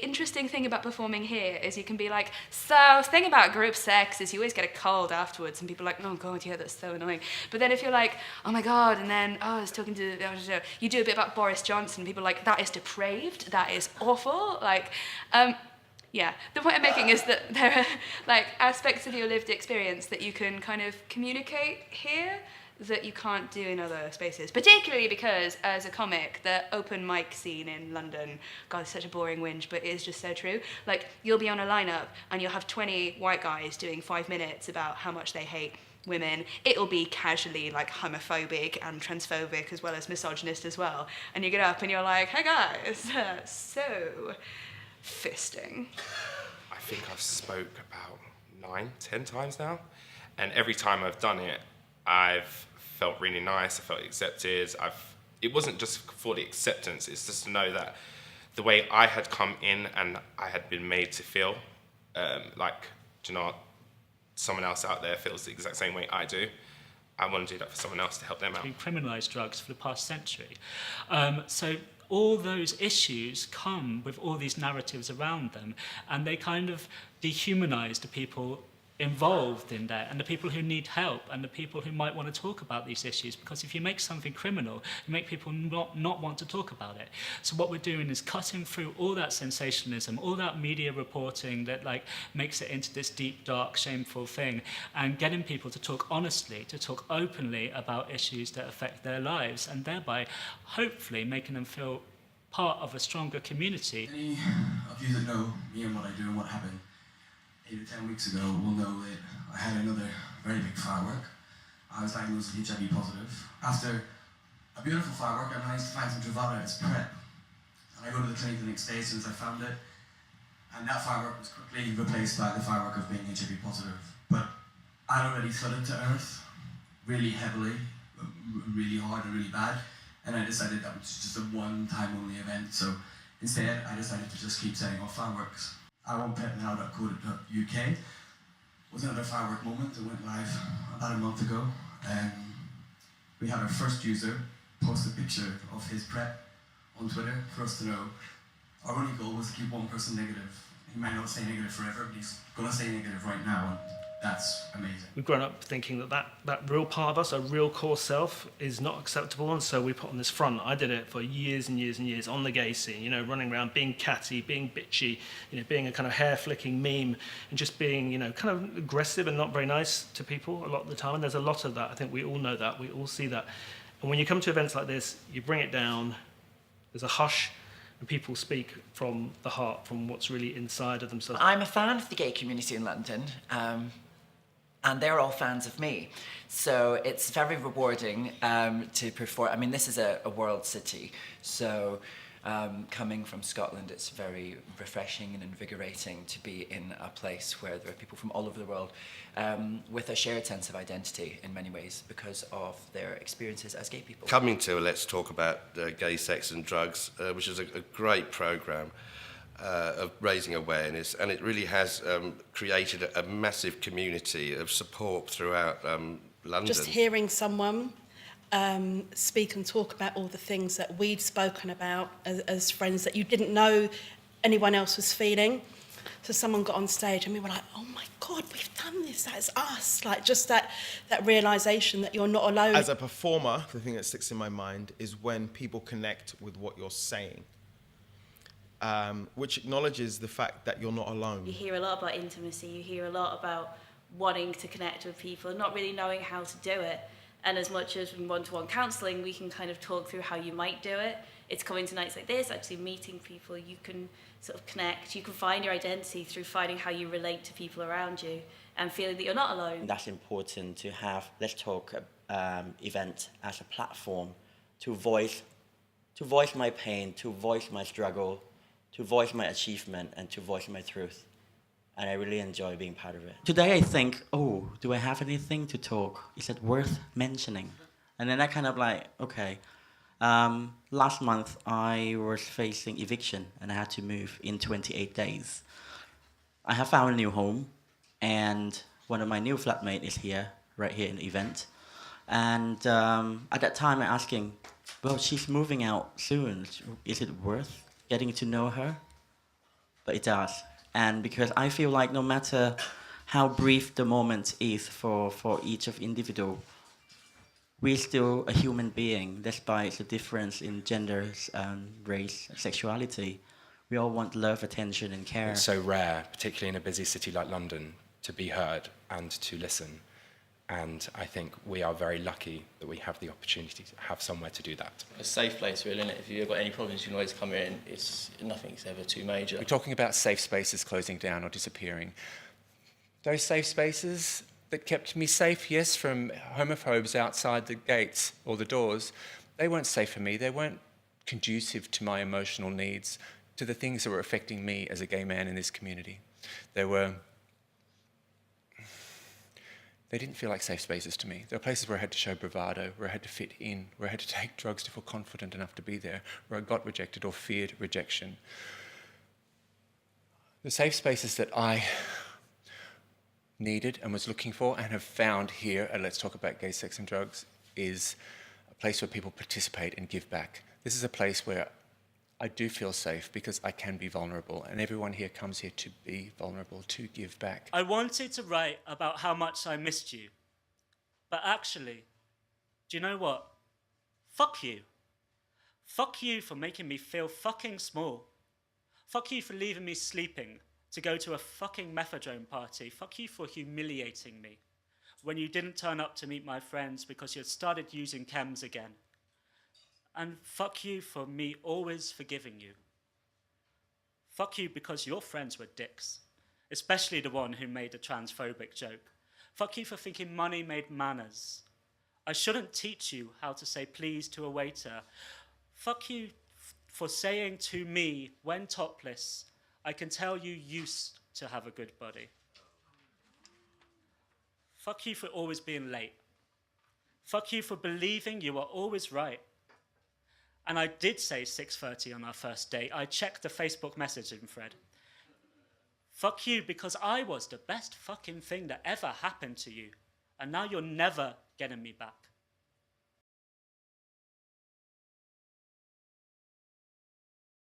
interesting thing about performing here is you can be like, so thing about group sex is you always get a cold afterwards, and people are like, oh god, yeah, that's so annoying. But then if you're like, oh my god, and then I was talking to, you do a bit about Boris Johnson, people are like, that is depraved, that is awful, like. Yeah, the point I'm making is that there are like aspects of your lived experience that you can kind of communicate here that you can't do in other spaces, particularly because as a comic, the open mic scene in London, God, it's such a boring whinge, but it is just so true. Like, you'll be on a lineup and you'll have 20 white guys doing 5 minutes about how much they hate women. It'll be casually like homophobic and transphobic as well as misogynist as well. And you get up and you're like, hey guys, so fisting. I think I've spoke about 9-10 times now, and every time I've done it, I've felt really nice. I felt accepted. It wasn't just for the acceptance. It's just to know that the way I had come in and I had been made to feel, like, do you know what? Someone else out there feels the exact same way I do. I want to do that for someone else to help them out. We've criminalised drugs for the past century. So all those issues come with all these narratives around them, and they kind of dehumanise the people involved in that, and the people who need help, and the people who might want to talk about these issues, because if you make something criminal, you make people not want to talk about it. So what we're doing is cutting through all that sensationalism, all that media reporting that like makes it into this deep, dark, shameful thing, and getting people to talk honestly, to talk openly about issues that affect their lives, and thereby hopefully making them feel part of a stronger community. Any of you that know me and what I do and what happened 8 or 10 weeks ago will know that I had another very big firework. I was diagnosed with HIV positive. After a beautiful firework, I managed to find some Truvada as PrEP. And I go to the clinic the next day as soon as I found it, and that firework was quickly replaced by the firework of being HIV positive. But I'd already thudded to earth really heavily, really hard and really bad, and I decided that was just a one-time only event. So instead, I decided to just keep setting off fireworks. iwantpetnow.co.uk was another firework moment that went live about a month ago. We had our first user post a picture of his PrEP on Twitter for us to know. Our only goal was to keep one person negative. He might not say negative forever, but he's going to say negative right now, and that's amazing. We've grown up thinking that real part of us, our real core self, is not acceptable, and so we put on this front. I did it for years and years and years on the gay scene, you know, running around being catty, being bitchy, you know, being a kind of hair-flicking meme, and just being, you know, kind of aggressive and not very nice to people a lot of the time. And there's a lot of that. I think we all know that. We all see that. And when you come to events like this, you bring it down. There's a hush, and people speak from the heart, from what's really inside of themselves. I'm a fan of the gay community in London. And they're all fans of me. So it's very rewarding to perform. I mean, this is a world city, so coming from Scotland, it's very refreshing and invigorating to be in a place where there are people from all over the world with a shared sense of identity in many ways because of their experiences as gay people. Coming to Let's Talk About Gay Sex and Drugs, which is a great programme, of raising awareness, and it really has created a massive community of support throughout London. Just hearing someone speak and talk about all the things that we'd spoken about as friends that you didn't know anyone else was feeling. So someone got on stage and we were like, oh my God, we've done this, that's us. Like just that realisation that you're not alone. As a performer, the thing that sticks in my mind is when people connect with what you're saying. Which acknowledges the fact that you're not alone. You hear a lot about intimacy, you hear a lot about wanting to connect with people and not really knowing how to do it. And as much as in one-to-one counselling, we can kind of talk through how you might do it. It's coming to nights like this, actually meeting people, you can sort of connect, you can find your identity through finding how you relate to people around you and feeling that you're not alone. That's important to have Let's Talk event as a platform to voice my pain, to voice my struggle, to voice my achievement, and to voice my truth. And I really enjoy being part of it. Today I think, oh, do I have anything to talk? Is it worth mentioning? And then I kind of like, okay. Last month I was facing eviction and I had to move in 28 days. I have found a new home, and one of my new flatmates is here, right here in the event. And at that time I'm asking, well, she's moving out soon. Is it worth getting to know her? but it does. And because I feel like no matter how brief the moment is for each of individual, we're still a human being, despite the difference in genders, race, sexuality. We all want love, attention, and care. It's so rare, particularly in a busy city like London, to be heard and to listen. And I think we are very lucky that we have the opportunity to have somewhere to do that. A safe place, really, isn't it? If you've got any problems, you can always come in. Nothing's ever too major. We're talking about safe spaces closing down or disappearing. Those safe spaces that kept me safe, yes, from homophobes outside the gates or the doors, they weren't safe for me. They weren't conducive to my emotional needs, to the things that were affecting me as a gay man in this community. They didn't feel like safe spaces to me. There were places where I had to show bravado, where I had to fit in, where I had to take drugs to feel confident enough to be there, where I got rejected or feared rejection. The safe spaces that I needed and was looking for and have found here at Let's Talk About Gay Sex and Drugs is a place where people participate and give back. This is a place where I do feel safe because I can be vulnerable, and everyone here comes here to be vulnerable, to give back. I wanted to write about how much I missed you, but actually, do you know what? Fuck you. Fuck you for making me feel fucking small. Fuck you for leaving me sleeping to go to a fucking methadone party. Fuck you for humiliating me when you didn't turn up to meet my friends because you had started using chems again. And fuck you for me always forgiving you. Fuck you because your friends were dicks, especially the one who made a transphobic joke. Fuck you for thinking money made manners. I shouldn't teach you how to say please to a waiter. Fuck you for saying to me, when topless, I can tell you used to have a good body. Fuck you for always being late. Fuck you for believing you are always right. And I did say 6:30 on our first date. I checked the Facebook messaging thread. Fuck you because I was the best fucking thing that ever happened to you. And now you're never getting me back.